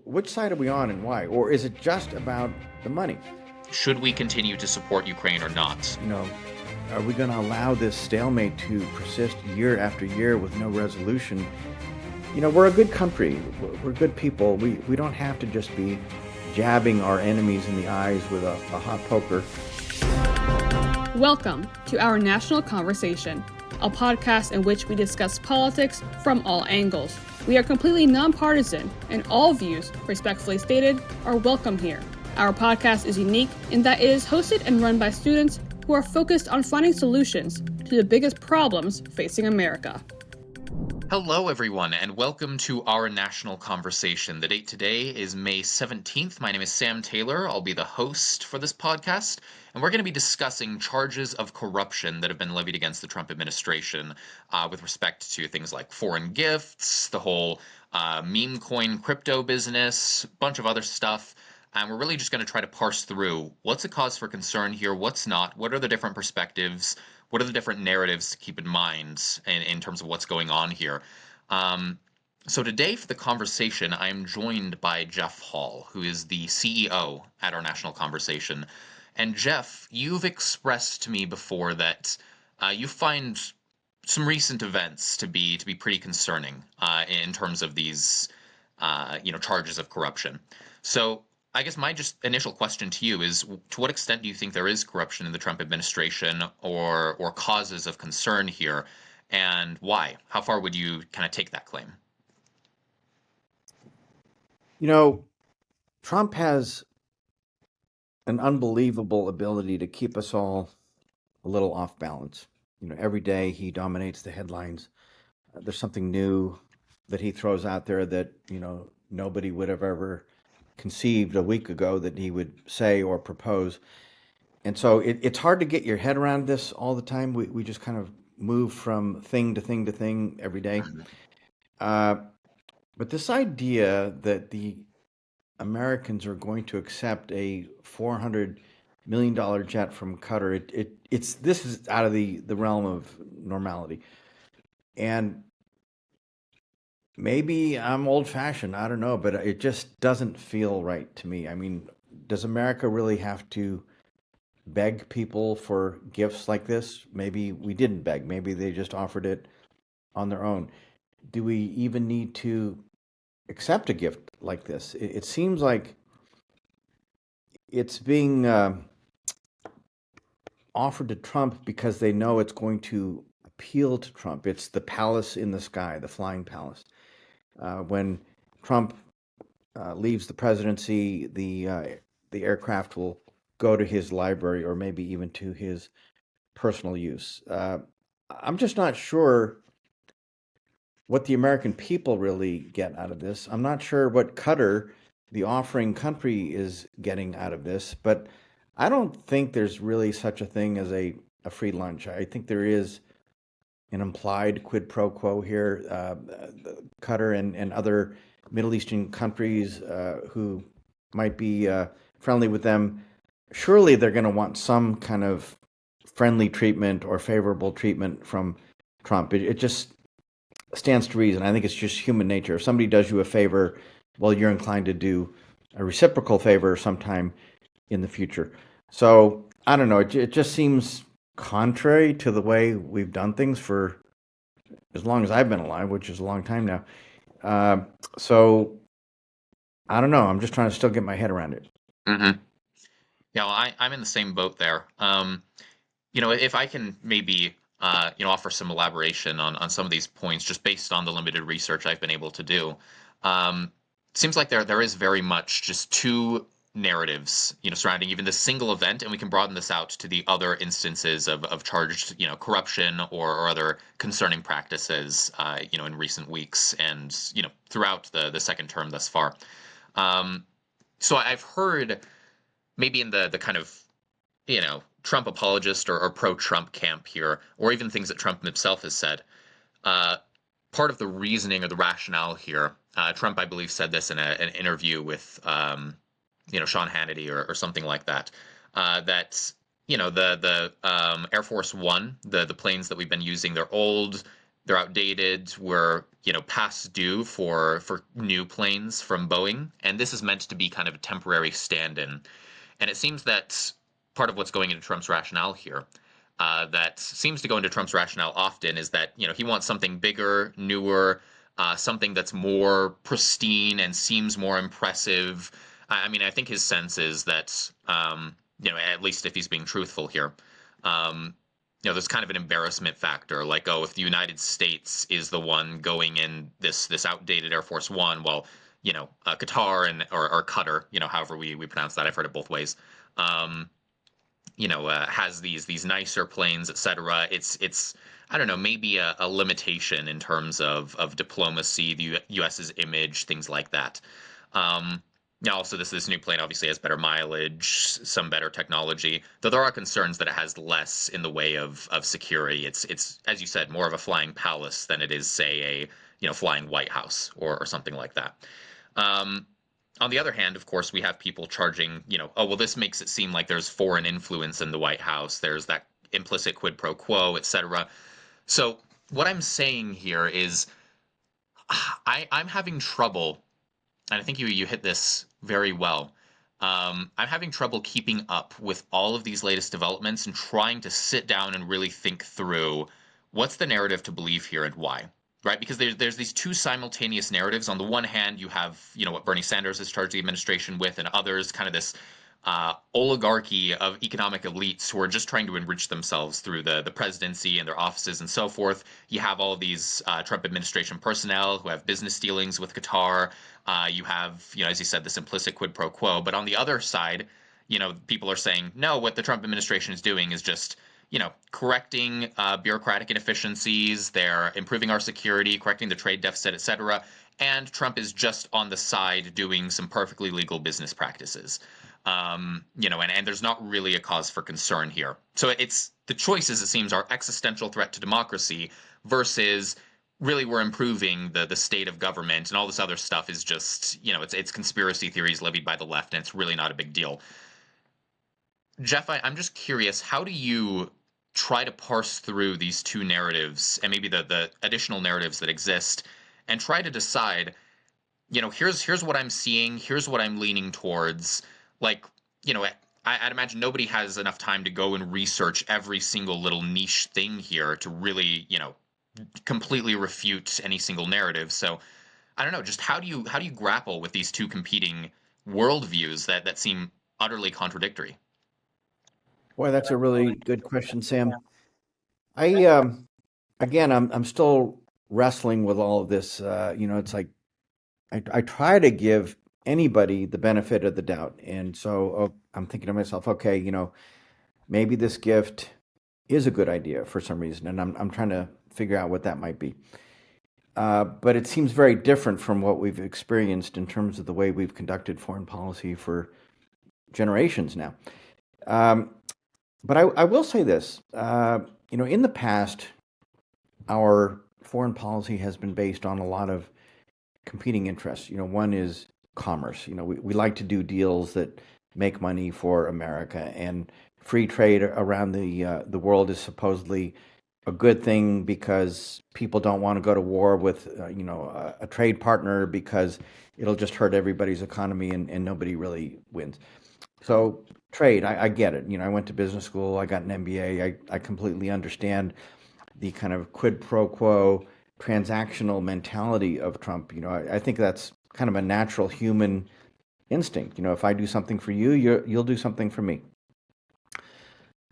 which side are we on and why? Or is it just about the money? Should we continue to support Ukraine or not? You know, are we going to allow this stalemate to persist year after year with no resolution? We're a good country. We're good people. We don't have to just be jabbing our enemies in the eyes with a hot poker. Welcome to Our National Conversation, a podcast in which we discuss politics from all angles. We are completely nonpartisan, and all views, respectfully stated, are welcome here. Our podcast is unique in that it is hosted and run by students who are focused on finding solutions to the biggest problems facing America. Hello, everyone, and welcome to Our National Conversation. The date today is May 17th. My name is Sam Taylor. I'll be the host for this podcast, and we're going to be discussing charges of corruption that have been levied against the Trump administration with respect to things like foreign gifts, the whole meme coin crypto business, a bunch of other stuff. And we're really just going to try to parse through what's a cause for concern here, what's not, what are the different perspectives, what are the different narratives to keep in mind in terms of what's going on here. So today for the conversation, I'm joined by Jeff Hall, who is the CEO at Our National Conversation. And Jeff, you've expressed to me before that you find some recent events to be pretty concerning in terms of these charges of corruption. So I guess my just initial question to you is, to what extent do you think there is corruption in the Trump administration or causes of concern here, and why? How far would you kind of take that claim? Trump has an unbelievable ability to keep us all a little off balance. Every day he dominates the headlines. There's something new that he throws out there that, nobody would have ever conceived a week ago that he would say or propose. And so it's hard to get your head around this all the time. We just kind of move from thing to thing to thing every day. But this idea that the Americans are going to accept a $400 million jet from Qatar, this is out of the realm of normality. And maybe I'm old fashioned, I don't know, but it just doesn't feel right to me. I mean, does America really have to beg people for gifts like this? Maybe we didn't beg. Maybe they just offered it on their own. Do we even need to accept a gift like this? It seems like it's being offered to Trump because they know it's going to appeal to Trump. It's the palace in the sky, the flying palace. When Trump leaves the presidency, the aircraft will go to his library or maybe even to his personal use. I'm just not sure what the American people really get out of this. I'm not sure what Qatar, the offering country, is getting out of this, but I don't think there's really such a thing as a free lunch. I think there is an implied quid pro quo here. Qatar and other Middle Eastern countries who might be friendly with them, surely they're going to want some kind of friendly treatment or favorable treatment from Trump. It just stands to reason. I think it's just human nature. If somebody does you a favor, well, you're inclined to do a reciprocal favor sometime in the future. So I don't know. It just seems contrary to the way we've done things for as long as I've been alive, which is a long time now. So I don't know. I'm just trying to still get my head around it. Mm-hmm. Yeah, well, I'm in the same boat there. If I can maybe offer some elaboration on some of these points, just based on the limited research I've been able to do. It seems like there is very much just two narratives, surrounding even this single event, and we can broaden this out to the other instances of charged, corruption or other concerning practices, in recent weeks and, throughout the second term thus far. So I've heard maybe in the kind of, Trump apologist or pro-Trump camp here, or even things that Trump himself has said, part of the reasoning or the rationale here, Trump, I believe, said this in an interview with, Sean Hannity or something like that, that, the Air Force One, the planes that we've been using, they're old, they're outdated. We're, past due for new planes from Boeing, and this is meant to be kind of a temporary stand-in. And it seems that part of what's going into Trump's rationale here, that seems to go into Trump's rationale often, is that he wants something bigger, newer, something that's more pristine and seems more impressive. I mean, I think his sense is that, at least if he's being truthful here, um, there's kind of an embarrassment factor, like, oh, if the United States is the one going in this outdated Air Force One, well, Qatar or Qatar, however we pronounce that, I've heard it both ways. Um, has these nicer planes, etc. It's I don't know, maybe a limitation in terms of diplomacy, the U.S.'s image, things like that. Um, Now, also this new plane obviously has better mileage, some better technology, though there are concerns that it has less in the way of security. It's as you said, more of a flying palace than it is, say, a flying White House or something like that. Um, on the other hand, of course, we have people charging, oh, well, this makes it seem like there's foreign influence in the White House. There's that implicit quid pro quo, etc. So what I'm saying here is I'm having trouble, and I think you hit this very well. I'm having trouble keeping up with all of these latest developments and trying to sit down and really think through what's the narrative to believe here and why. Right, because there's these two simultaneous narratives. On the one hand, you have what Bernie Sanders has charged the administration with, and others, kind of this oligarchy of economic elites who are just trying to enrich themselves through the presidency and their offices and so forth. You have all of these Trump administration personnel who have business dealings with Qatar. You have, as you said, this implicit quid pro quo. But on the other side, people are saying, no, what the Trump administration is doing is just, correcting bureaucratic inefficiencies. They're improving our security, correcting the trade deficit, etc. And Trump is just on the side doing some perfectly legal business practices. And there's not really a cause for concern here. So it's the choices, it seems, are existential threat to democracy versus really we're improving the state of government, and all this other stuff is just, it's conspiracy theories levied by the left, and it's really not a big deal. Jeff, I'm just curious, how do you try to parse through these two narratives and maybe the additional narratives that exist and try to decide, here's what I'm seeing, here's what I'm leaning towards. Like, I'd imagine nobody has enough time to go and research every single little niche thing here to really, completely refute any single narrative. So I don't know, just how do you grapple with these two competing worldviews that seem utterly contradictory? Boy, that's a really good question, Sam. I again, I'm still wrestling with all of this. It's like I try to give anybody the benefit of the doubt, and so I'm thinking to myself, okay, maybe this gift is a good idea for some reason, and I'm trying to figure out what that might be. But it seems very different from what we've experienced in terms of the way we've conducted foreign policy for generations now. But I will say this, in the past, our foreign policy has been based on a lot of competing interests. One is commerce. We like to do deals that make money for America, and free trade around the world is supposedly a good thing because people don't want to go to war with a trade partner because it'll just hurt everybody's economy and nobody really wins. So trade, I get it. I went to business school, I got an MBA, I completely understand the kind of quid pro quo transactional mentality of Trump. I think that's kind of a natural human instinct. If I do something for you, you'll do something for me.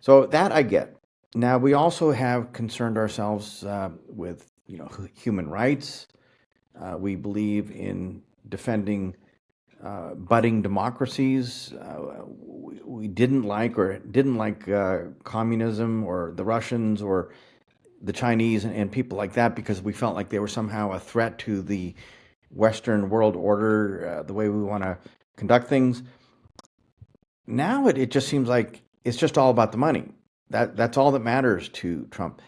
So that I get. Now, we also have concerned ourselves with, human rights. We believe in defending budding democracies. We didn't like communism or the Russians or the Chinese and people like that because we felt like they were somehow a threat to the Western world order, the way we want to conduct things. Now it just seems like it's just all about the money. That's all that matters to Trump.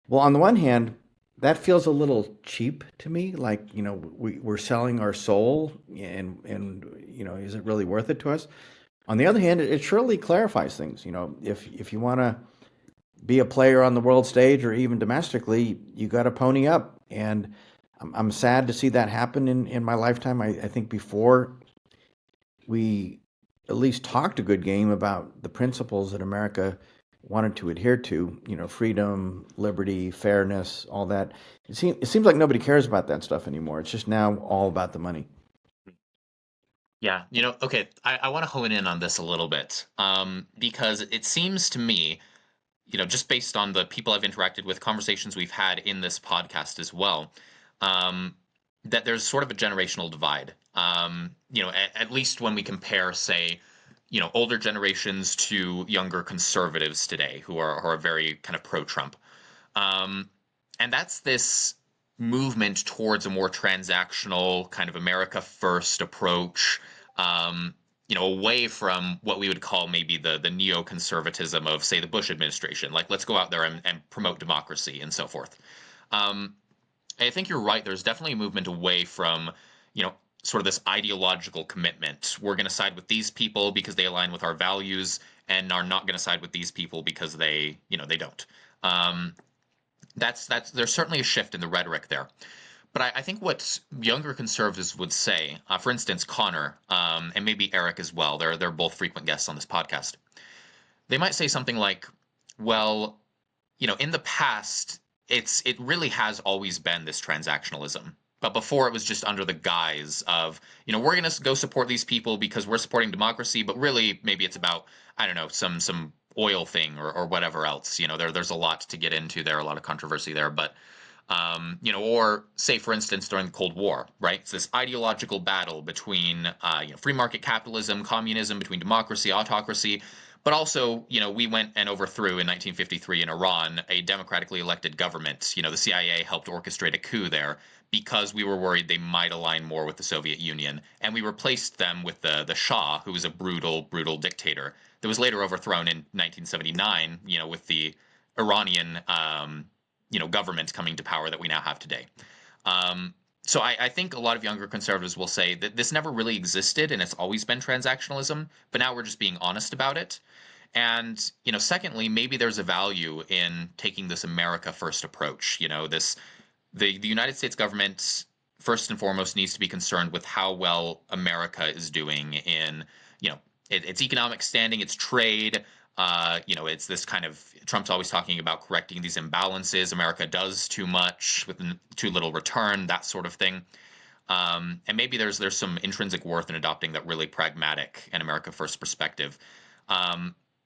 Well, on the one hand, that feels a little cheap to me. Like, we're selling our soul, and is it really worth it to us? On the other hand, it surely clarifies things. If you want to be a player on the world stage or even domestically, you got to pony up. And I'm sad to see that happen in my lifetime. I think before we at least talked a good game about the principles that America wanted to adhere to, freedom, liberty, fairness, all that. It seems like nobody cares about that stuff anymore. It's just now all about the money. Yeah, okay, I want to hone in on this a little bit, because it seems to me, just based on the people I've interacted with, conversations we've had in this podcast as well, um, that there's sort of a generational divide. At least when we compare, say, older generations to younger conservatives today who are very kind of pro-Trump. Um, and that's this movement towards a more transactional kind of America first approach, um, away from what we would call maybe the neoconservatism of, say, the Bush administration. Like, let's go out there and promote democracy and so forth. Um, I think you're right. There's definitely a movement away from, sort of this ideological commitment. We're going to side with these people because they align with our values, and are not going to side with these people because they don't. Um, that's there's certainly a shift in the rhetoric there. But I think what younger conservatives would say, for instance, Connor, and maybe Eric as well, they're both frequent guests on this podcast. They might say something like, "Well, in the past, it really has always been this transactionalism. But before it was just under the guise of, we're going to go support these people because we're supporting democracy, but really maybe it's about, I don't know, some oil thing or whatever else. There's a lot to get into there, a lot of controversy there, but or say, for instance, during the Cold War, right? It's this ideological battle between, free market capitalism, communism, between democracy, autocracy. But also, we went and overthrew in 1953 in Iran a democratically elected government. The CIA helped orchestrate a coup there because we were worried they might align more with the Soviet Union. And we replaced them with the Shah, who was a brutal dictator that was later overthrown in 1979, with the Iranian government coming to power that we now have today. So I think a lot of younger conservatives will say that this never really existed and it's always been transactionalism, but now we're just being honest about it. And, secondly, maybe there's a value in taking this America first approach. The United States government, first and foremost, needs to be concerned with how well America is doing in, its economic standing, its trade. It's this kind of, Trump's always talking about correcting these imbalances. America does too much with too little return, that sort of thing. And maybe there's some intrinsic worth in adopting that really pragmatic and America first perspective.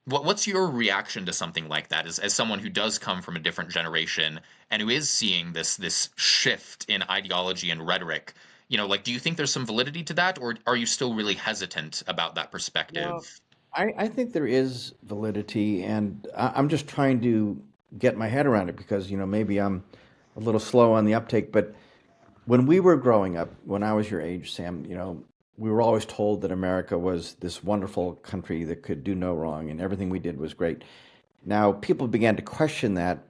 What's your reaction to something like that, as someone who does come from a different generation and who is seeing this shift in ideology and rhetoric? Do you think there's some validity to that, or are you still really hesitant about that Well, perspective? I think there is validity, and I'm just trying to get my head around it because, maybe I'm a little slow on the uptake. But when we were growing up, when I was your age, Sam, we were always told that America was this wonderful country that could do no wrong and everything we did was great. Now, people began to question that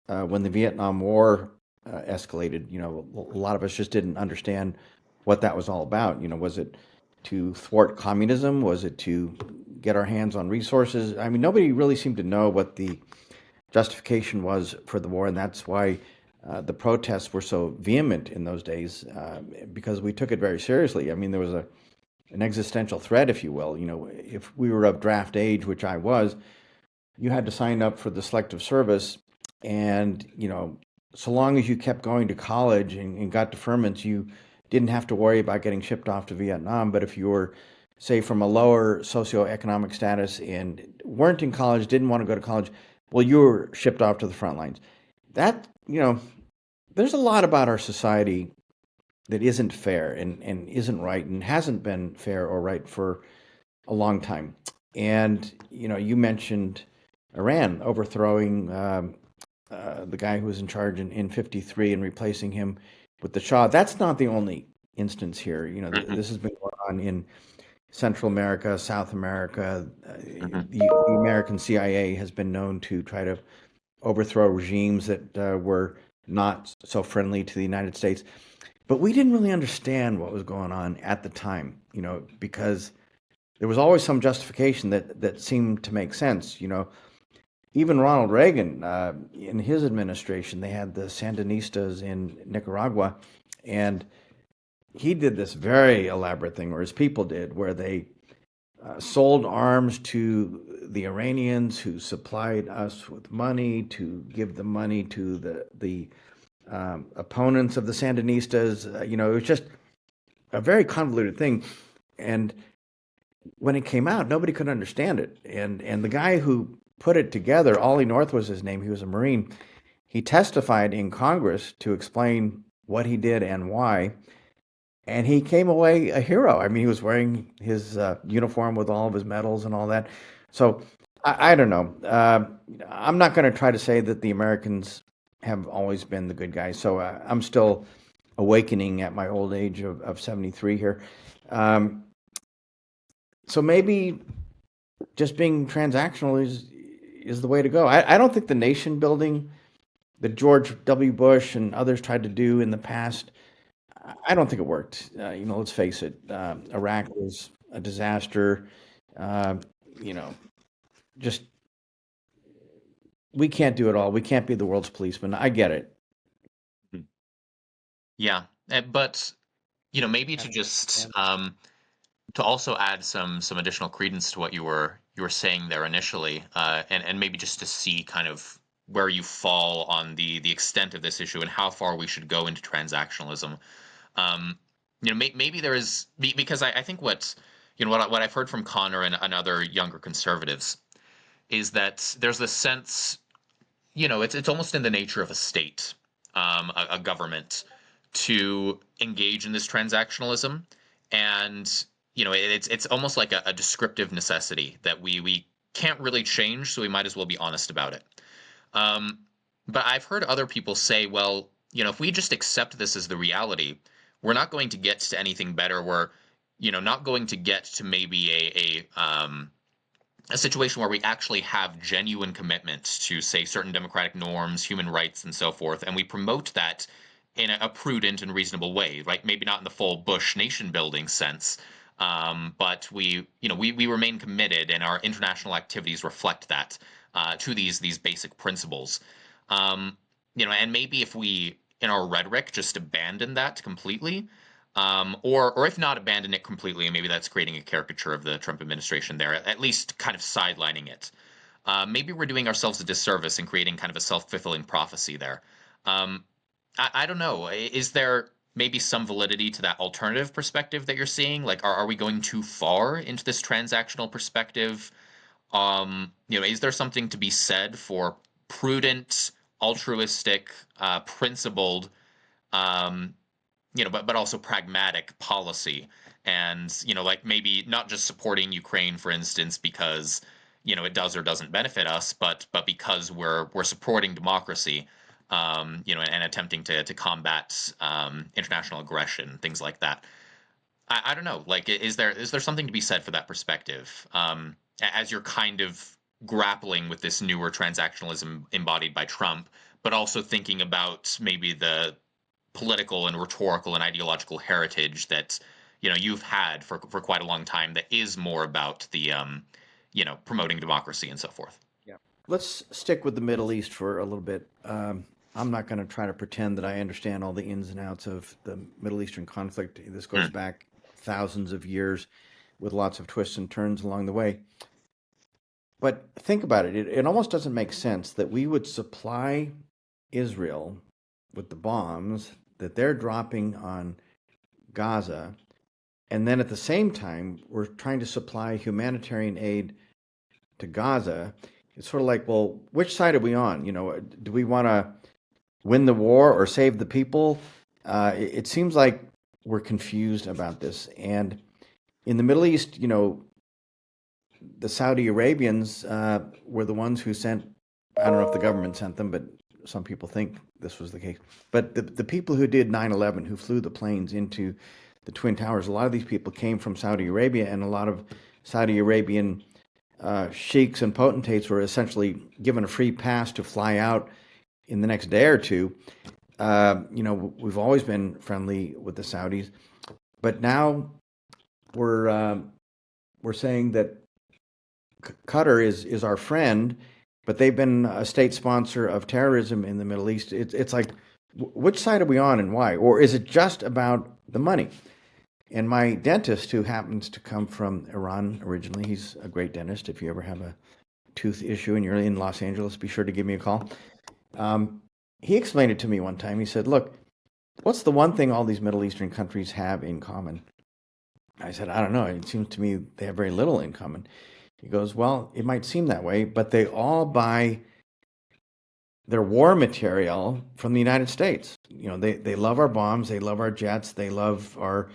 when the Vietnam War escalated. A lot of us just didn't understand what that was all about. Was it to thwart communism? Was it to get our hands on resources? I mean, nobody really seemed to know what the justification was for the war, and that's why the protests were so vehement in those days, because we took it very seriously. I mean, there was an existential threat, if you will. If we were of draft age, which I was, you had to sign up for the selective service, and so long as you kept going to college and got deferments, you didn't have to worry about getting shipped off to Vietnam. But if you were, say, from a lower socioeconomic status and weren't in college, didn't want to go to college, well, you were shipped off to the front lines. That, there's a lot about our society that isn't fair and isn't right and hasn't been fair or right for a long time. And, you mentioned Iran overthrowing the guy who was in charge in 53 and replacing him with the Shah. That's not the only instance here. This has been going on in Central America, South America. The American CIA has been known to try to overthrow regimes that were not so friendly to the United States. But we didn't really understand what was going on at the time, because there was always some justification that seemed to make sense. even Ronald Reagan, in his administration, they had the Sandinistas in Nicaragua, and he did this very elaborate thing, or his people did, where they sold arms to the Iranians, who supplied us with money to give the money to the opponents of the Sandinistas. It was just a very convoluted thing, and when it came out, nobody could understand it. And the guy who put it together, Ollie North was his name. He was a Marine. He testified in Congress to explain what he did and why. And he came away a hero. I mean, he was wearing his uniform with all of his medals and all that. So I don't know. I'm not going to try to say that the Americans have always been the good guys. So I'm still awakening at my old age of 73 here. So maybe just being transactional is the way to go. I don't think the nation building that George W. Bush and others tried to do in the past, I don't think it worked. Let's face it. Iraq was a disaster. Just we can't do it all. We can't be the world's policeman. I get it. Yeah, but maybe to just to also add some additional credence to what you were saying there initially, and maybe just to see kind of where you fall on the extent of this issue and how far we should go into transactionalism. Maybe there is, because I think what I've heard from Connor and other younger conservatives is that there's this sense, it's almost in the nature of a state, a government, to engage in this transactionalism, and it's almost like a descriptive necessity that we can't really change, so we might as well be honest about it. But I've heard other people say, well, if we just accept this as the reality, we're not going to get to anything better. We're not going to get to maybe a situation where we actually have genuine commitment to, say, certain democratic norms, human rights, and so forth, and we promote that in a prudent and reasonable way, right? Maybe not in the full Bush nation building sense, but we remain committed, and our international activities reflect that to these basic principles. And maybe if we, in our rhetoric, just abandon that completely, or if not abandon it completely, and maybe that's creating a caricature of the Trump administration there, at least kind of sidelining it. Maybe we're doing ourselves a disservice and creating kind of a self-fulfilling prophecy there. I don't know. Is there maybe some validity to that alternative perspective that you're seeing? Like, are we going too far into this transactional perspective? Is there something to be said for prudent, altruistic, principled, but also pragmatic policy? And, like maybe not just supporting Ukraine, for instance, because, it does or doesn't benefit us, but because we're supporting democracy, and attempting to combat international aggression, things like that. I don't know. Like, is there something to be said for that perspective, as you're kind of grappling with this newer transactionalism embodied by Trump, but also thinking about maybe the political and rhetorical and ideological heritage that you've had for quite a long time that is more about the promoting democracy and so forth. Yeah. Let's stick with the Middle East for a little bit. I'm not going to try to pretend that I understand all the ins and outs of the Middle Eastern conflict. This goes back thousands of years with lots of twists and turns along the way. But think about it. It almost doesn't make sense that we would supply Israel with the bombs that they're dropping on Gaza, and then at the same time, we're trying to supply humanitarian aid to Gaza. It's sort of like, well, which side are we on? Do we want to win the war or save the people? It seems like we're confused about this. And in the Middle East, the Saudi Arabians were the ones who sent, I don't know if the government sent them, but some people think this was the case. But the people who did 9/11, who flew the planes into the Twin Towers, a lot of these people came from Saudi Arabia, and a lot of Saudi Arabian sheiks and potentates were essentially given a free pass to fly out in the next day or two. We've always been friendly with the Saudis, but now we're saying that Qatar is our friend, but they've been a state sponsor of terrorism in the Middle East. It's like, which side are we on and why? Or is it just about the money? And my dentist, who happens to come from Iran originally, he's a great dentist. If you ever have a tooth issue and you're in Los Angeles, be sure to give me a call. He explained it to me one time. He said, look, what's the one thing all these Middle Eastern countries have in common? I said, I don't know. It seems to me they have very little in common. He goes, well, it might seem that way, but they all buy their war material from the United States. You know, they love our bombs, they love our jets, they love our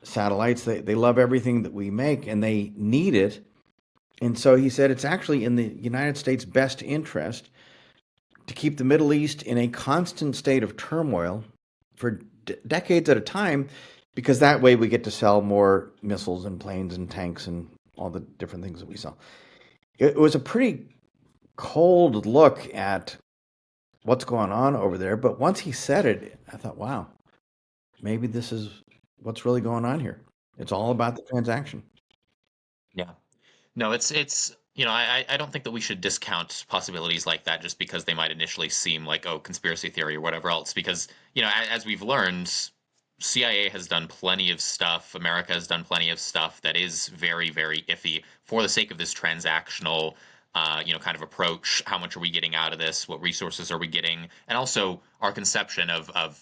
satellites, they love everything that we make, and they need it. And so he said it's actually in the United States' best interest to keep the Middle East in a constant state of turmoil for decades at a time, because that way we get to sell more missiles and planes and tanks and all the different things that we sell. It was a pretty cold look at what's going on over there. But once he said it, I thought, wow, maybe this is what's really going on here. It's all about the transaction. Yeah. No, it's I don't think that we should discount possibilities like that just because they might initially seem like, oh, conspiracy theory or whatever else. Because, as we've learned, CIA has done plenty of stuff, America has done plenty of stuff that is very, very iffy for the sake of this transactional kind of approach. How much are we getting out of this? What resources are we getting? And also our conception of our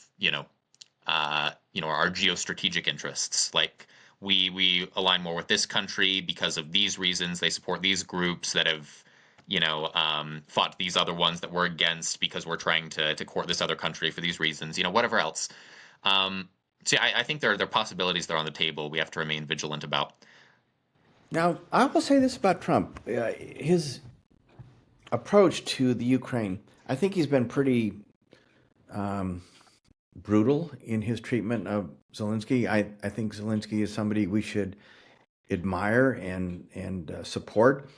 geostrategic interests. Like we align more with this country because of these reasons. They support these groups that have fought these other ones that we're against because we're trying to court this other country for these reasons. Whatever else. I think there are possibilities that are on the table. We have to remain vigilant about. Now, I will say this about Trump. His approach to the Ukraine, I think he's been pretty brutal in his treatment of Zelensky. I think Zelensky is somebody we should admire and support.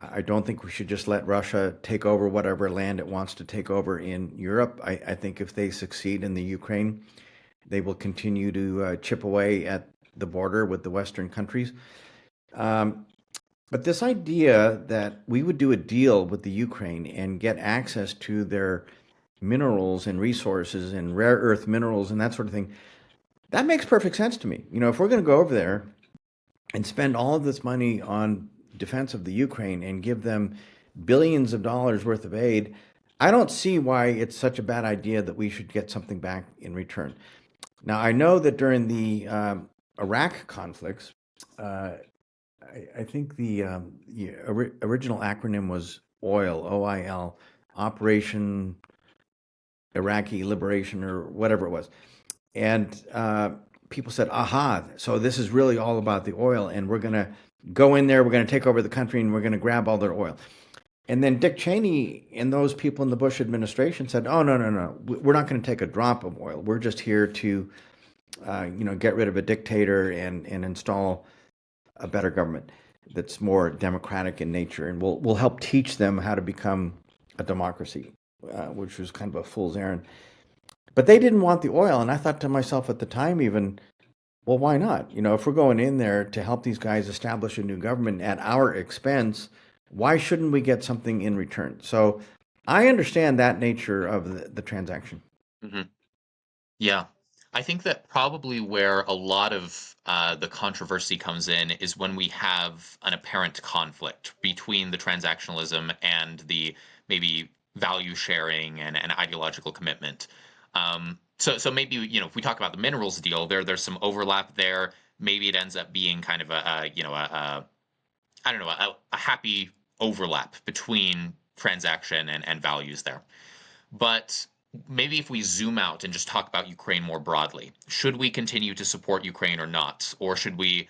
I don't think we should just let Russia take over whatever land it wants to take over in Europe. I think if they succeed in the Ukraine, they will continue to chip away at the border with the Western countries. But this idea that we would do a deal with the Ukraine and get access to their minerals and resources and rare earth minerals and that sort of thing, that makes perfect sense to me. If we're going to go over there and spend all of this money on defense of the Ukraine and give them billions of dollars worth of aid, I don't see why it's such a bad idea that we should get something back in return. Now, I know that during the Iraq conflicts, I think the original acronym was OIL, OIL, Operation Iraqi Liberation, or whatever it was. And people said, aha, so this is really all about the oil, and we're going to go in there, we're going to take over the country, and we're going to grab all their oil. And then Dick Cheney and those people in the Bush administration said, oh, no, we're not going to take a drop of oil. We're just here to, get rid of a dictator and install a better government that's more democratic in nature. And we'll help teach them how to become a democracy, which was kind of a fool's errand. But they didn't want the oil. And I thought to myself at the time even, well, why not? If we're going in there to help these guys establish a new government at our expense, why shouldn't we get something in return? So I understand that nature of the transaction. Mm-hmm. Yeah. I think that probably where a lot of the controversy comes in is when we have an apparent conflict between the transactionalism and the maybe value sharing and ideological commitment. So maybe, if we talk about the minerals deal, there's some overlap there. Maybe it ends up being kind of a happy overlap between transaction and values there. But maybe if we zoom out and just talk about Ukraine more broadly, should we continue to support Ukraine or not? Or should we,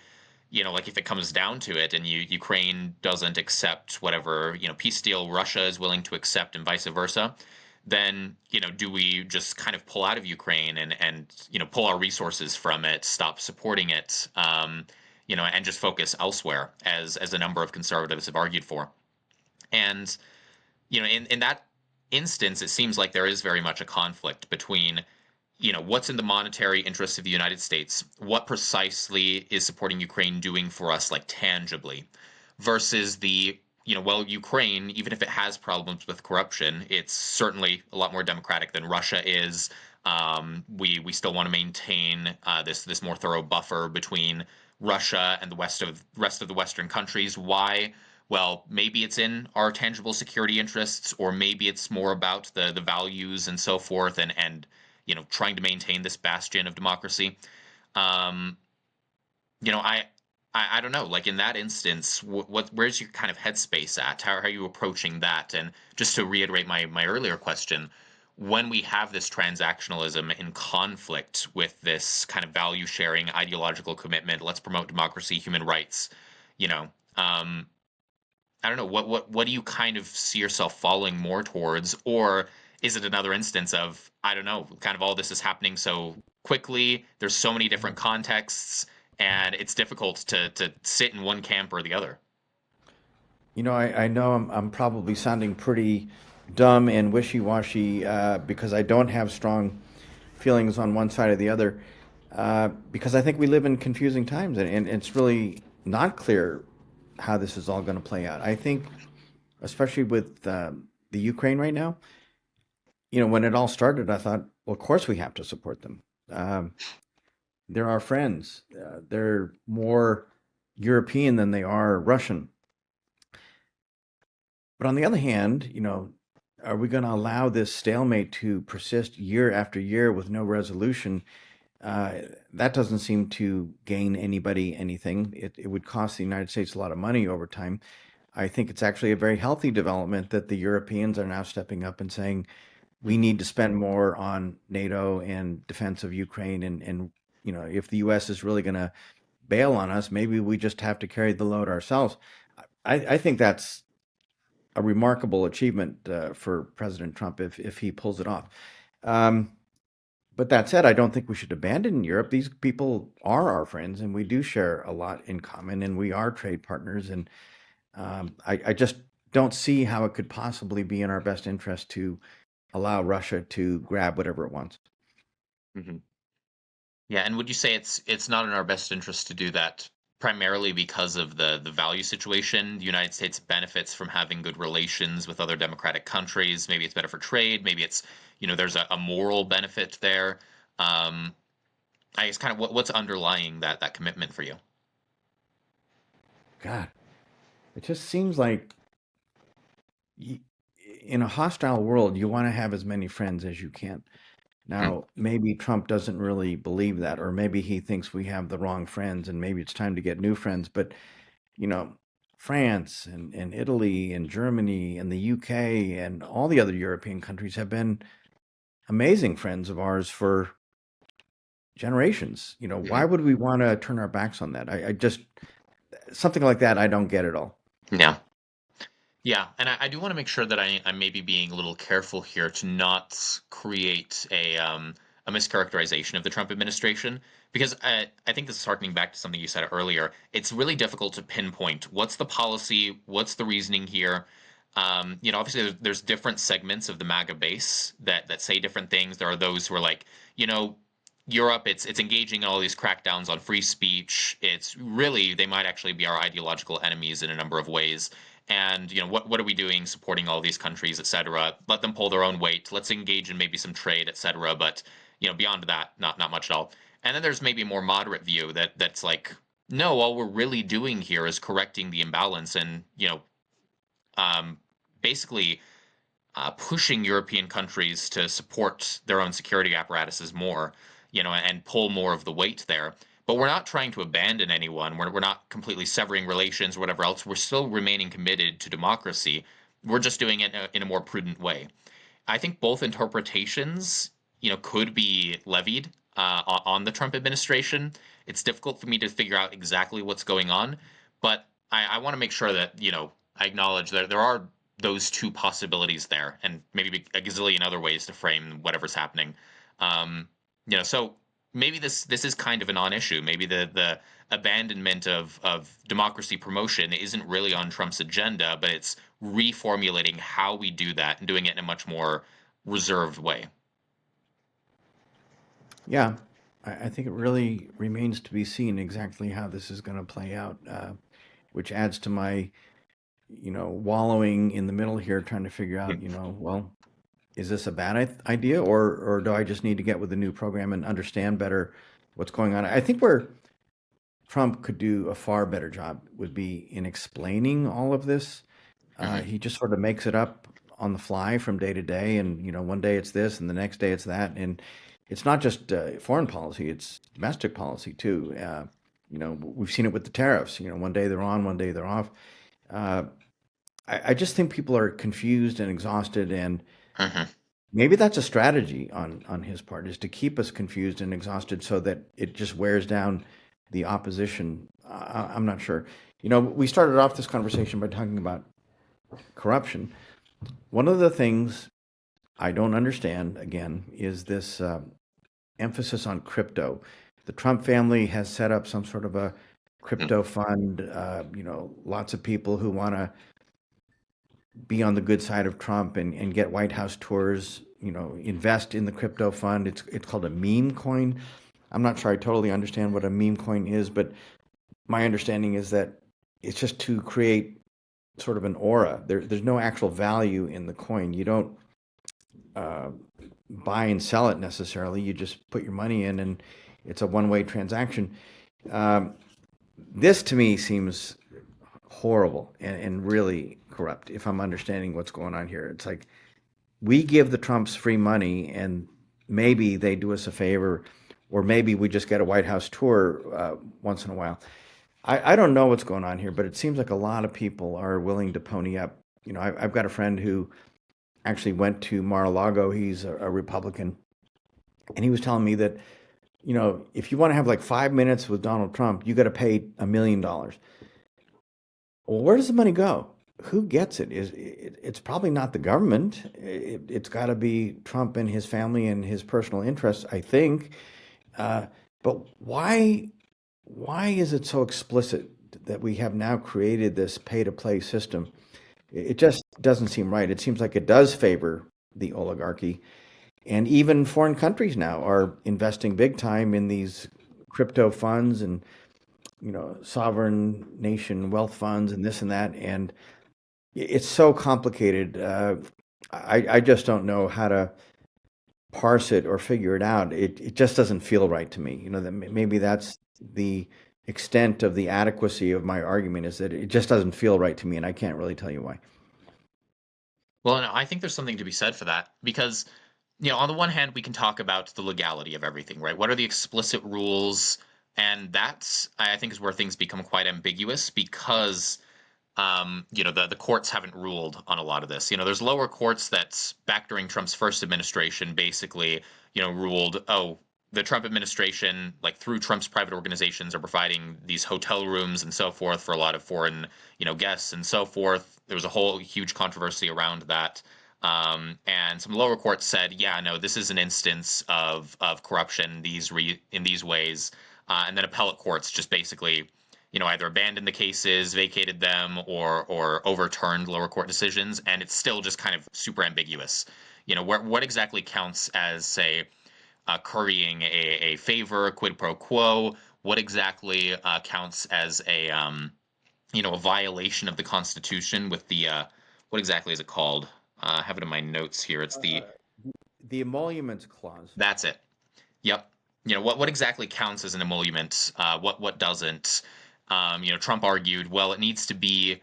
like if it comes down to it and Ukraine doesn't accept whatever, peace deal Russia is willing to accept and vice versa, then, do we just kind of pull out of Ukraine and pull our resources from it, stop supporting it, and just focus elsewhere, as a number of conservatives have argued for. And, in that instance, it seems like there is very much a conflict between, what's in the monetary interests of the United States, what precisely is supporting Ukraine doing for us, like tangibly, versus the well, Ukraine, even if it has problems with corruption, it's certainly a lot more democratic than Russia is. We still want to maintain this more thorough buffer between Russia and the rest of the Western countries. Why? Well, maybe it's in our tangible security interests, or maybe it's more about the values and so forth, and trying to maintain this bastion of democracy. Um, I don't know. Like in that instance, where's your kind of headspace at? How are you approaching that? And just to reiterate my earlier question, when we have this transactionalism in conflict with this kind of value sharing, ideological commitment, let's promote democracy, human rights, you know, um, I don't know, what do you kind of see yourself falling more towards, or is it another instance of, I don't know, kind of all this is happening so quickly, there's so many different contexts, and it's difficult to sit in one camp or the other. I know I'm probably sounding pretty dumb and wishy-washy because I don't have strong feelings on one side or the other because I think we live in confusing times and it's really not clear how this is all going to play out. I think, especially with the Ukraine right now, when it all started, I thought, well, of course we have to support them. Um, they're our friends. They're more European than they are Russian. But on the other hand, are we going to allow this stalemate to persist year after year with no resolution? Uh, that doesn't seem to gain anybody anything. It would cost the United States a lot of money over time. I think it's actually a very healthy development that the Europeans are now stepping up and saying we need to spend more on NATO and defense of Ukraine. And if the U.S. is really going to bail on us, maybe we just have to carry the load ourselves. I think that's a remarkable achievement for President Trump if he pulls it off. Um, but that said, I don't think we should abandon Europe. These people are our friends, and we do share a lot in common, and we are trade partners. And I just don't see how it could possibly be in our best interest to allow Russia to grab whatever it wants. Hmm. Yeah, and would you say it's not in our best interest to do that primarily because of the value situation? The United States benefits from having good relations with other democratic countries. Maybe it's better for trade. Maybe it's, there's a moral benefit there. Um, I guess kind of what's underlying that commitment for you? God, it just seems like y- in a hostile world, you want to have as many friends as you can. Hmm. Now, maybe Trump doesn't really believe that, or maybe he thinks we have the wrong friends and maybe it's time to get new friends. But, you know, France and Italy and Germany and the UK and all the other European countries have been amazing friends of ours for generations. Why Hmm. would we want to turn our backs on that? I just, something like that, I don't get at all. Yeah. Yeah, and I do want to make sure that I may be being a little careful here to not create a mischaracterization of the Trump administration, because I think this is harkening back to something you said earlier. It's really difficult to pinpoint what's the policy, what's the reasoning here. Obviously there's different segments of the MAGA base that say different things. There are those who are like, you know, Europe, it's engaging in all these crackdowns on free speech. It's really they might actually be our ideological enemies in a number of ways. And what are we doing supporting all these countries, etc. Let them pull their own weight. Let's engage in maybe some trade, etc. But beyond that, not much at all. And then there's maybe a more moderate view that's like, no, all we're really doing here is correcting the imbalance and um, basically pushing European countries to support their own security apparatuses more, and pull more of the weight there. But we're not trying to abandon anyone. We're not completely severing relations or whatever else. We're still remaining committed to democracy. We're just doing it in a more prudent way. I think both interpretations, could be levied on the Trump administration. It's difficult for me to figure out exactly what's going on, but I want to make sure that, I acknowledge that there are those two possibilities there, and maybe a gazillion other ways to frame whatever's happening. Um, so maybe this is kind of a non-issue. Maybe the abandonment of democracy promotion isn't really on Trump's agenda, but it's reformulating how we do that and doing it in a much more reserved way. Yeah, I think it really remains to be seen exactly how this is going to play out, which adds to my wallowing in the middle here, trying to figure out, well, is this a bad idea, or do I just need to get with the new program and understand better what's going on? I think where Trump could do a far better job would be in explaining all of this. Hmm. He just sort of makes it up on the fly from day to day, and one day it's this, and the next day it's that, and it's not just foreign policy; it's domestic policy too. We've seen it with the tariffs. One day they're on, one day they're off. Uh, I just think people are confused and exhausted, and Hmm. maybe that's a strategy on his part, is to keep us confused and exhausted so that it just wears down the opposition. I'm not sure. We started off this conversation by talking about corruption. One of the things I don't understand, again, is this emphasis on crypto. The Trump family has set up some sort of a crypto fund. Lots of people who want to be on the good side of Trump and get White House tours, invest in the crypto fund. It's called a meme coin. I'm not sure I totally understand what a meme coin is, but my understanding is that it's just to create sort of an aura. There's no actual value in the coin. You don't uh, buy and sell it necessarily. You just put your money in, and it's a one-way transaction. Um, this to me seems horrible and really corrupt. If I'm understanding what's going on here, it's like we give the Trumps free money, and maybe they do us a favor, or maybe we just get a White House tour once in a while. I don't know what's going on here, but it seems like a lot of people are willing to pony up. I've got a friend who actually went to Mar-a-Lago. He's a Republican, and he was telling me that if you want to have like 5 minutes with Donald Trump, you got to pay $1 million. Well, where does the money go? Who gets it? It's probably not the government. It's got to be Trump and his family and his personal interests, I think. But why is it so explicit that we have now created this pay-to-play system? It just doesn't seem right. It seems like it does favor the oligarchy, and even foreign countries now are investing big time in these crypto funds and sovereign nation wealth funds and this and that, and it's so complicated. I just don't know how to parse it or figure it out. It just doesn't feel right to me. That maybe that's the extent of the adequacy of my argument, is that it just doesn't feel right to me, and I can't really tell you why. Well, no, I think there's something to be said for that because, on the one hand, we can talk about the legality of everything, right? What are the explicit rules? And that's, I think, is where things become quite ambiguous because the courts haven't ruled on a lot of this. There's lower courts that back during Trump's first administration basically, ruled, oh, the Trump administration, like through Trump's private organizations, are providing these hotel rooms and so forth for a lot of foreign, guests and so forth. There was a whole huge controversy around that. And some lower courts said, yeah, no, this is an instance of corruption in these ways. And then appellate courts just basically either abandoned the cases, vacated them, or overturned lower court decisions, and it's still just kind of super ambiguous. What exactly counts as, say, currying a favor, a quid pro quo? What exactly counts as a violation of the Constitution with the what exactly is it called? I have it in my notes here. It's the The emoluments clause. That's it. Yep. What exactly counts as an emolument? What doesn't? Trump argued, well, it needs to be,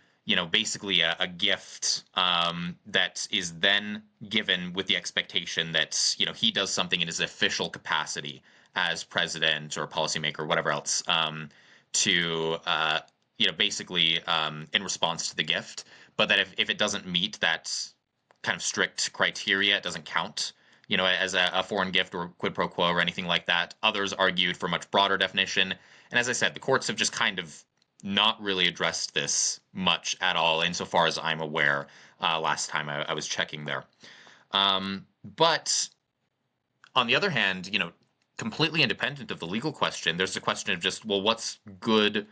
basically a gift that is then given with the expectation that, he does something in his official capacity as president or policymaker or whatever else to, basically in response to the gift. But that if it doesn't meet that kind of strict criteria, it doesn't count as a foreign gift or quid pro quo or anything like that. Others argued for a much broader definition. And as I said, the courts have just kind of not really addressed this much at all, insofar as I'm aware, last time I was checking there. But on the other hand, completely independent of the legal question, there's the question of just, well, what's good,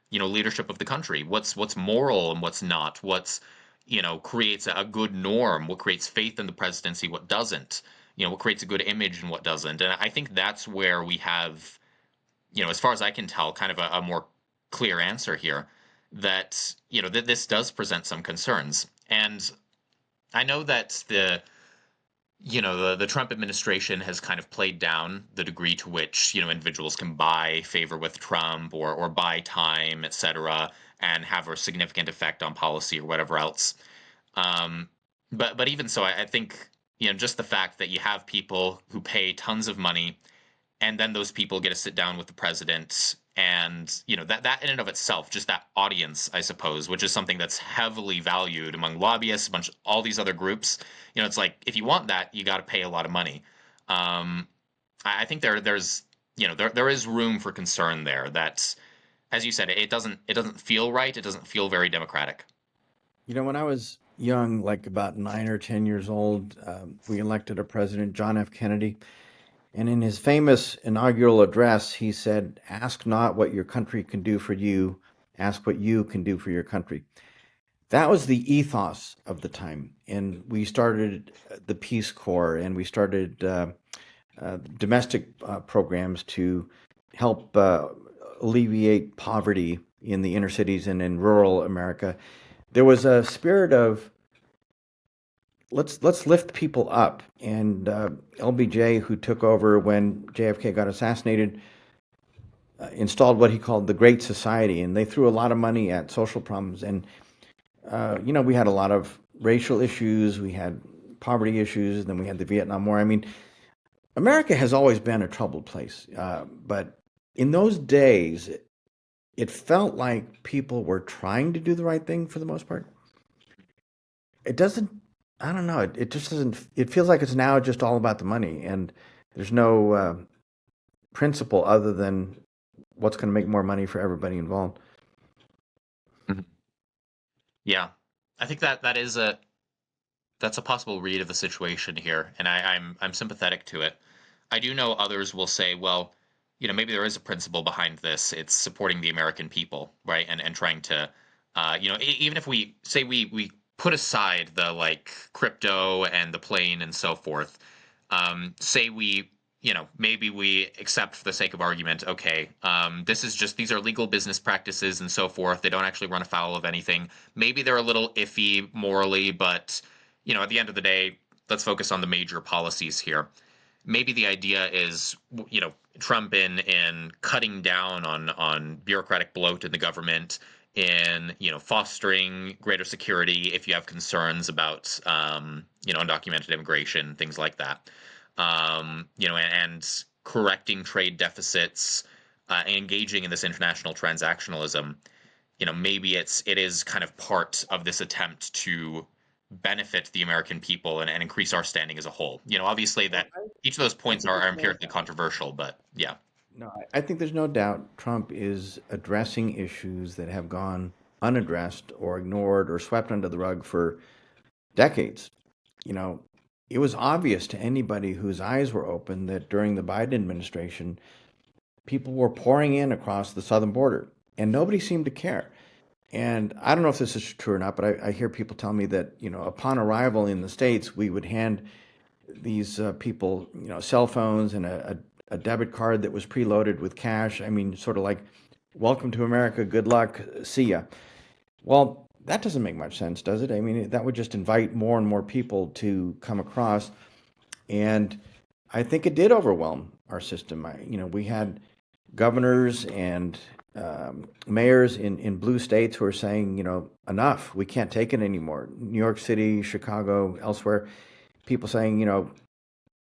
leadership of the country? What's moral and what's not? What's creates a good norm? What creates faith in the presidency? What doesn't? What creates a good image and what doesn't? And I think that's where we have, as far as I can tell, kind of a more clear answer here. that that this does present some concerns. And I know that the Trump administration has kind of played down the degree to which individuals can buy favor with Trump or buy time, etc., and have a significant effect on policy or whatever else. Um, but even so, I think just the fact that you have people who pay tons of money, and then those people get to sit down with the president, and that in and of itself, just that audience, I suppose, which is something that's heavily valued among lobbyists, all these other groups. It's like, if you want that, you got to pay a lot of money. um, I think there is room for concern there. That, as you said, it doesn't feel right. It doesn't feel very democratic. When I was young, like about 9 or 10 years old, we elected a president, John F. Kennedy. And in his famous inaugural address, he said, "Ask not what your country can do for you, ask what you can do for your country." That was the ethos of the time. And we started the Peace Corps, and we started domestic programs to help alleviate poverty in the inner cities and in rural America. There was a spirit of let's lift people up. And LBJ, who took over when JFK got assassinated, installed what he called the Great Society, and they threw a lot of money at social problems. And we had a lot of racial issues, we had poverty issues, and then we had the Vietnam War. I mean, America has always been a troubled place, but in those days, it felt like people were trying to do the right thing for the most part. It doesn't, I don't know, it just doesn't, it feels like it's now just all about the money, and there's no principle other than what's going to make more money for everybody involved. Mhm. Yeah, I think that's a possible read of the situation here, and I'm sympathetic to it. I do know others will say, well, maybe there is a principle behind this. It's supporting the American people, right? And trying to, even if we say we put aside the like crypto and the plane and so forth, say maybe we accept for the sake of argument, okay, these are legal business practices and so forth. They don't actually run afoul of anything. Maybe they're a little iffy morally, but at the end of the day, let's focus on the major policies here. Maybe the idea is, Trump in cutting down on bureaucratic bloat in the government, in fostering greater security if you have concerns about undocumented immigration, things like that. And correcting trade deficits, engaging in this international transactionalism. Maybe it is kind of part of this attempt to benefit the American people and increase our standing as a whole. Obviously that each of those I points think are there's no empirically controversial, but yeah. No, I think there's no doubt Trump is addressing issues that have gone unaddressed or ignored or swept under the rug for decades. You know, it was obvious to anybody whose eyes were open that during the Biden administration, people were pouring in across the southern border and nobody seemed to care. And I don't know if this is true or not, but I hear people tell me that, upon arrival in the States, we would hand these people, cell phones and a debit card that was preloaded with cash. I mean, sort of like, welcome to America, good luck, see ya. Well, that doesn't make much sense, does it? I mean, that would just invite more and more people to come across. And I think it did overwhelm our system. We had governors and mayors in blue states who are saying, enough, we can't take it anymore. New York City, Chicago, elsewhere, people saying,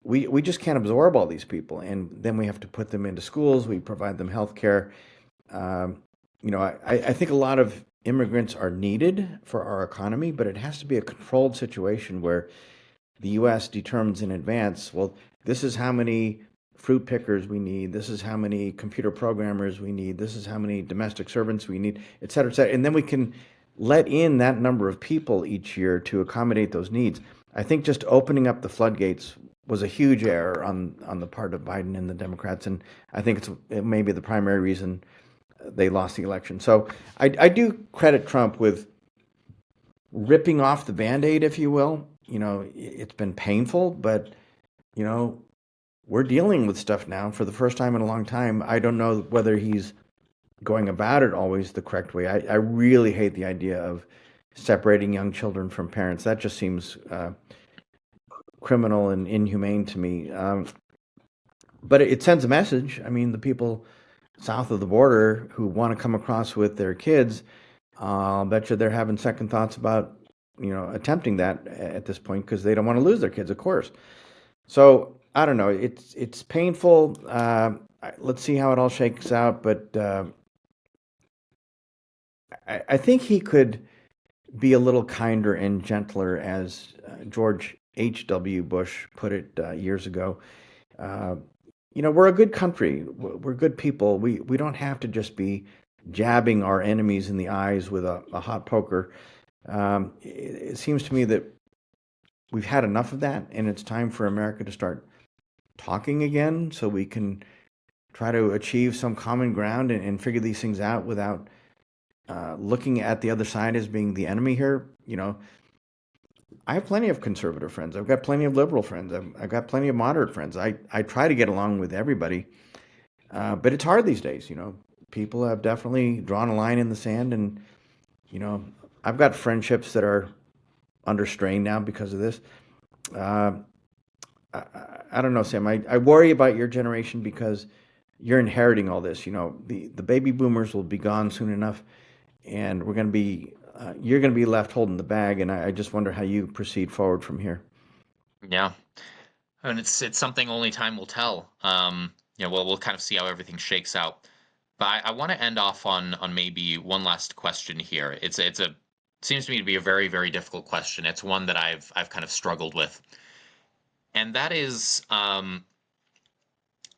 we just can't absorb all these people, and then we have to put them into schools. We provide them health care. I think a lot of immigrants are needed for our economy, but it has to be a controlled situation where the U.S. determines in advance, well, this is how many fruit pickers we need, this is how many computer programmers we need, this is how many domestic servants we need, et cetera, et cetera. And then we can let in that number of people each year to accommodate those needs. I think just opening up the floodgates was a huge error on the part of Biden and the Democrats, and I think it may be the primary reason they lost the election. So I do credit Trump with ripping off the Band-Aid, if you will. It's been painful, but we're dealing with stuff now for the first time in a long time. I don't know whether he's going about it always the correct way. I really hate the idea of separating young children from parents. That just seems criminal and inhumane to me. But it sends a message. I mean, the people south of the border who want to come across with their kids, I'll bet you they're having second thoughts about, attempting that at this point because they don't want to lose their kids, of course. So I don't know. It's painful. Let's see how it all shakes out. But I think he could be a little kinder and gentler, as George H.W. Bush put it years ago. Uh, we're a good country. We're good people. We don't have to just be jabbing our enemies in the eyes with a hot poker. It seems to me that we've had enough of that, and it's time for America to start talking again so we can try to achieve some common ground and figure these things out without looking at the other side as being the enemy here. I have plenty of conservative friends. I've got plenty of liberal friends. I've got plenty of moderate friends. I try to get along with everybody, but it's hard these days. People have definitely drawn a line in the sand, and you know, I've got friendships that are under strain now because of this. Uh, I don't know, Sam. I worry about your generation because you're inheriting all this. The baby boomers will be gone soon enough, and you're going to be left holding the bag. And I just wonder how you proceed forward from here. Yeah, and it's something only time will tell. We'll kind of see how everything shakes out. But I want to end off on maybe one last question here. It's a seems to me to be a very, very difficult question. It's one that I've kind of struggled with, and that is, I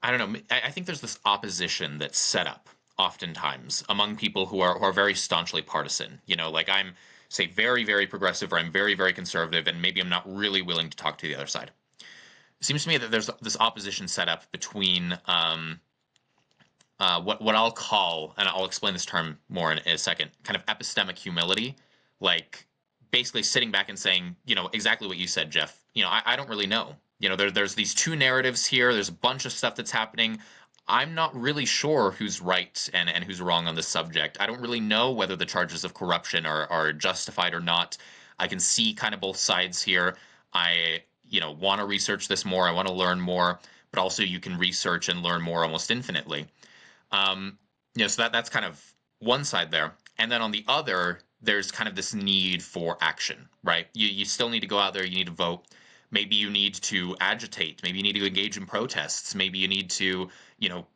don't know. I think there's this opposition that's set up oftentimes among people who are very staunchly partisan. Like I'm say very, very progressive, or I'm very, very conservative, and maybe I'm not really willing to talk to the other side. It seems to me that there's this opposition set up between what I'll call, and I'll explain this term more in a second, kind of epistemic humility, like basically sitting back and saying, exactly what you said, Jeff. I don't really know. There's these two narratives here. There's a bunch of stuff that's happening. I'm not really sure who's right and who's wrong on this subject. I don't really know whether the charges of corruption are justified or not. I can see kind of both sides here. I, want to research this more. I want to learn more, but also you can research and learn more almost infinitely. So that's kind of one side there. And then on the other, there's kind of this need for action, right? You still need to go out there, you need to vote. Maybe you need to agitate, maybe you need to engage in protests, maybe you need to,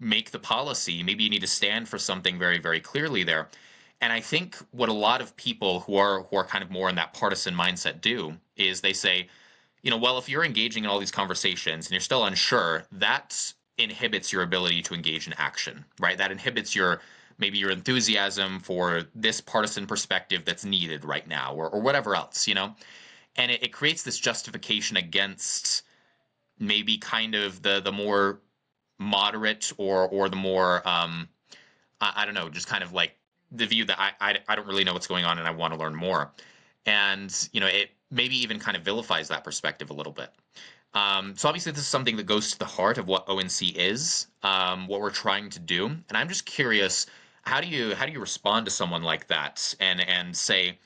make the policy, maybe you need to stand for something very, very clearly there. And I think what a lot of people who are kind of more in that partisan mindset do is they say, well, if you're engaging in all these conversations and you're still unsure, that inhibits your ability to engage in action, right? That inhibits maybe your enthusiasm for this partisan perspective that's needed right now, or whatever else, And it creates this justification against maybe kind of the more moderate or the more I don't know, just kind of like the view that I don't really know what's going on and I want to learn more. And it maybe even kind of vilifies that perspective a little bit. So obviously this is something that goes to the heart of what ONC is, what we're trying to do. And I'm just curious, how do you respond to someone like that and say,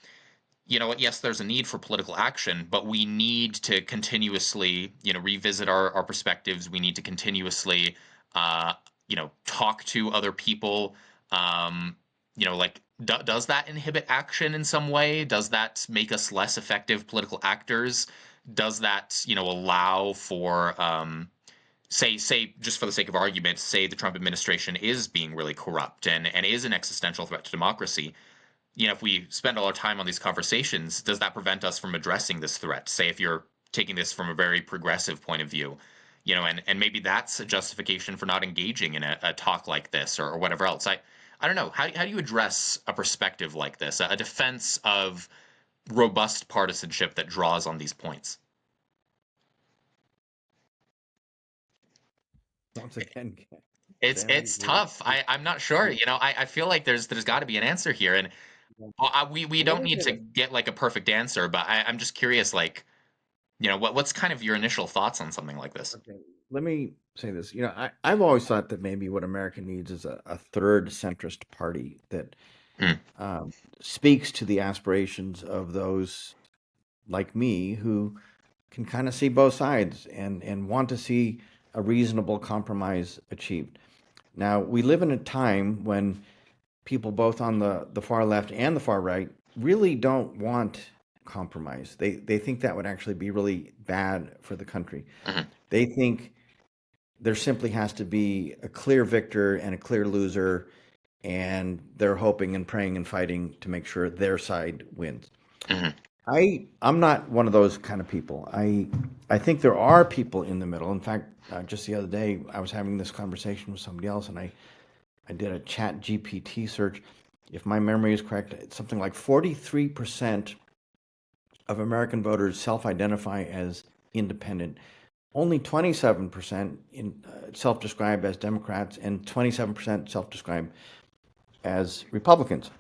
you know what, yes, there's a need for political action, but we need to continuously, revisit our perspectives. We need to continuously, talk to other people. Um, like, does that inhibit action in some way? Does that make us less effective political actors? Does that, allow for, say, just for the sake of argument, say the Trump administration is being really corrupt and is an existential threat to democracy? If we spend all our time on these conversations, does that prevent us from addressing this threat? Say if you're taking this from a very progressive point of view, and maybe that's a justification for not engaging in a talk like this or whatever else. I don't know. How do you address a perspective like this, a defense of robust partisanship that draws on these points? Once again, It's Sam, it's tough. I'm not sure. I feel like there's got to be an answer here, and we what don't is need to it? get like a perfect answer, but I'm just curious, like, what's kind of your initial thoughts on something like this? Okay, let me say this. I've always thought that maybe what America needs is a third centrist party that Mm, um, speaks to the aspirations of those like me who can kind of see both sides and want to see a reasonable compromise achieved. Now, we live in a time when people both on the far left and the far right really don't want compromise. They think that would actually be really bad for the country. mhm, They think there simply has to be a clear victor and a clear loser, and they're hoping and praying and fighting to make sure their side wins. mhm, I'm not one of those kind of people. I think there are people in the middle. In fact, just the other day, I was having this conversation with somebody else, and I did a chat GPT search. If my memory is correct, it's something like 43% of American voters self-identify as independent. Only 27% self-describe as Democrats, and 27% self-describe as Republicans.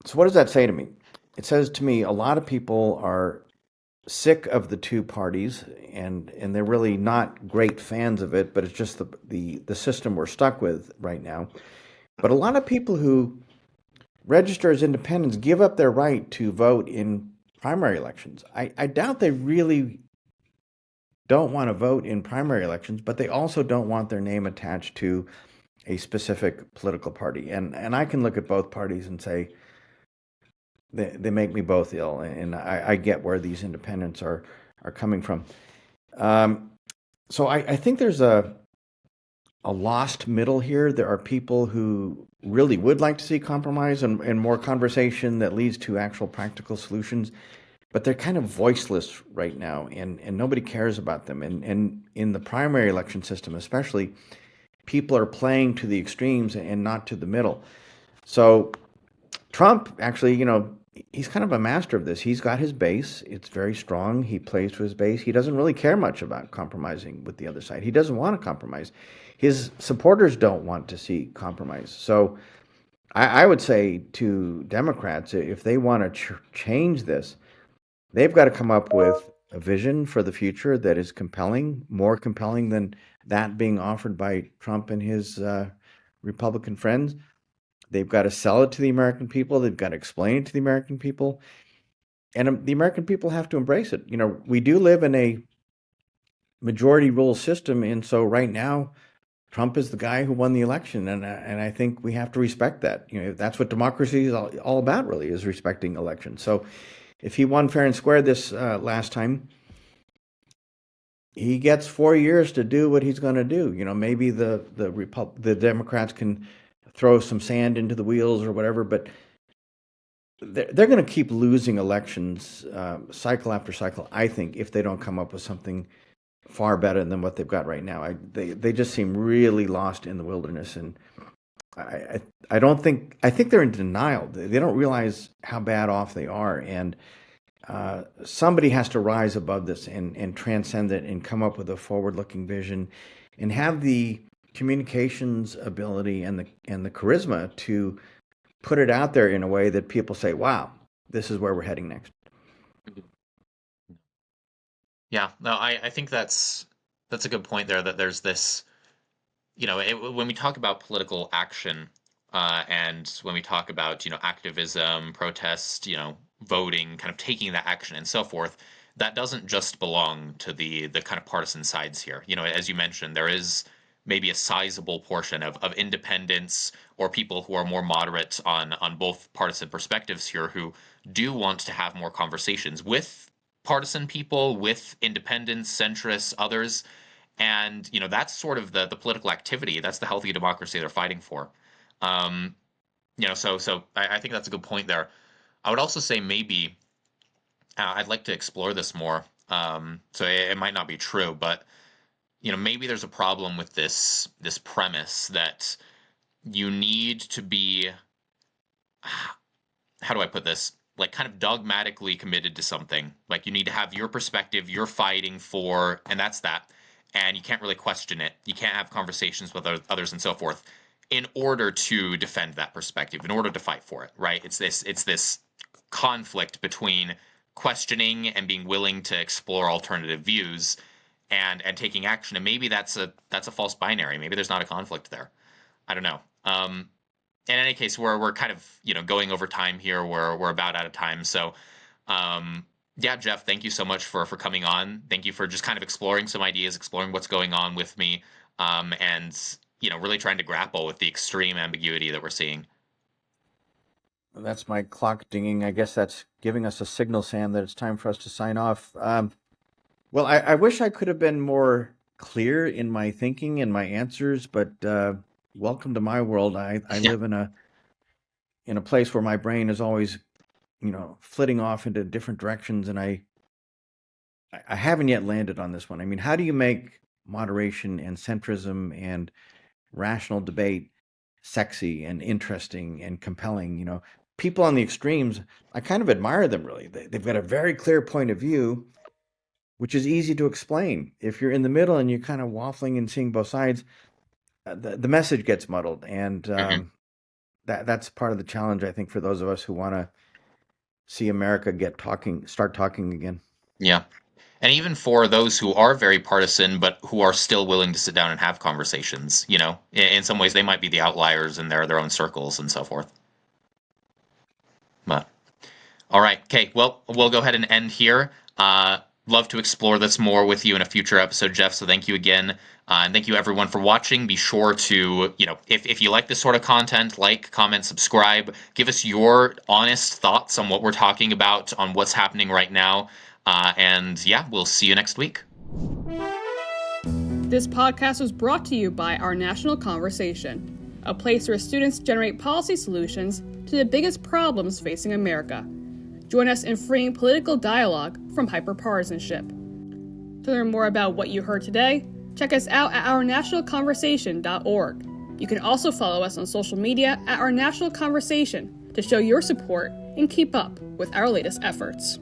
So what does that say to me? It says to me a lot of people are sick of the two parties, and they're really not great fans of it, but it's just the system we're stuck with right now. But a lot of people who register as independents give up their right to vote in primary elections. I doubt they really don't want to vote in primary elections, but they also don't want their name attached to a specific political party. And I can look at both parties and say they make me both ill, and I get where these independents are coming from. Um, so I think there's a lost middle here. There are people who really would like to see compromise and more conversation that leads to actual practical solutions, but they're kind of voiceless right now, and nobody cares about them. And in the primary election system, especially, people are playing to the extremes and not to the middle. So Trump actually, he's kind of a master of this. He's got his base. It's very strong. He plays to his base. He doesn't really care much about compromising with the other side. He doesn't want to compromise. His supporters don't want to see compromise. So I would say to Democrats, if they want to change this, they've got to come up with a vision for the future that is compelling, more compelling than that being offered by Trump and his Republican friends. They've got to sell it to the American people. They've got to explain it to the American people. And the American people have to embrace it. We do live in a majority rule system. And so right now, Trump is the guy who won the election. And I think we have to respect that. That's what democracy is all about, really, is respecting elections. So if he won fair and square this last time, he gets 4 years to do what he's going to do. Maybe the Democrats can throw some sand into the wheels or whatever, but they're going to keep losing elections cycle after cycle, I think, if they don't come up with something far better than what they've got right now. They just seem really lost in the wilderness, and I don't think I think they're in denial. They don't realize how bad off they are, and somebody has to rise above this and transcend it and come up with a forward-looking vision and have the communications ability and the charisma to put it out there in a way that people say, wow, this is where we're heading next. Yeah, no, I think that's a good point there, that there's this, when we talk about political action, and when we talk about, activism, protest, voting, kind of taking that action and so forth, that doesn't just belong to the kind of partisan sides here. As you mentioned, there is maybe a sizable portion of independents or people who are more moderate on both partisan perspectives here, who do want to have more conversations with partisan people, with independents, centrists, others. And that's sort of the political activity. That's the healthy democracy they're fighting for. Um, so I think that's a good point there. I would also say maybe I'd like to explore this more. So it might not be true, but maybe there's a problem with this premise that you need to be, how do I put this? Like, kind of dogmatically committed to something. Like, you need to have your perspective, you're fighting for, and that's that. And you can't really question it. You can't have conversations with others and so forth in order to defend that perspective, in order to fight for it, right? It's this conflict between questioning and being willing to explore alternative views and taking action. And maybe that's a false binary. Maybe there's not a conflict there. I don't know. In any case, we're kind of, going over time here. We're about out of time. So, yeah, Jeff, thank you so much for coming on. Thank you for just kind of exploring some ideas, exploring what's going on with me, and really trying to grapple with the extreme ambiguity that we're seeing. That's my clock dinging. I guess that's giving us a signal, Sam, that it's time for us to sign off. Well, I wish I could have been more clear in my thinking and my answers, but welcome to my world. I live in a place where my brain is always, flitting off into different directions, and I haven't yet landed on this one. I mean, how do you make moderation and centrism and rational debate sexy and interesting and compelling? People on the extremes, I kind of admire them, really. They've got a very clear point of view, which is easy to explain. If you're in the middle and you're kind of waffling and seeing both sides, the message gets muddled. And that's part of the challenge, I think, for those of us who want to see America start talking again. Yeah. And even for those who are very partisan, but who are still willing to sit down and have conversations, in some ways they might be the outliers in their own circles and so forth. But, all right. Okay. Well, we'll go ahead and end here. Love to explore this more with you in a future episode, Jeff. So thank you again. And thank you everyone for watching. Be sure to, if you like this sort of content, like, comment, subscribe, give us your honest thoughts on what we're talking about, on what's happening right now. And yeah, we'll see you next week. This podcast was brought to you by Our National Conversation, a place where students generate policy solutions to the biggest problems facing America. Join us in freeing political dialogue from hyperpartisanship. To learn more about what you heard today, check us out at ournationalconversation.org. You can also follow us on social media at Our National Conversation to show your support and keep up with our latest efforts.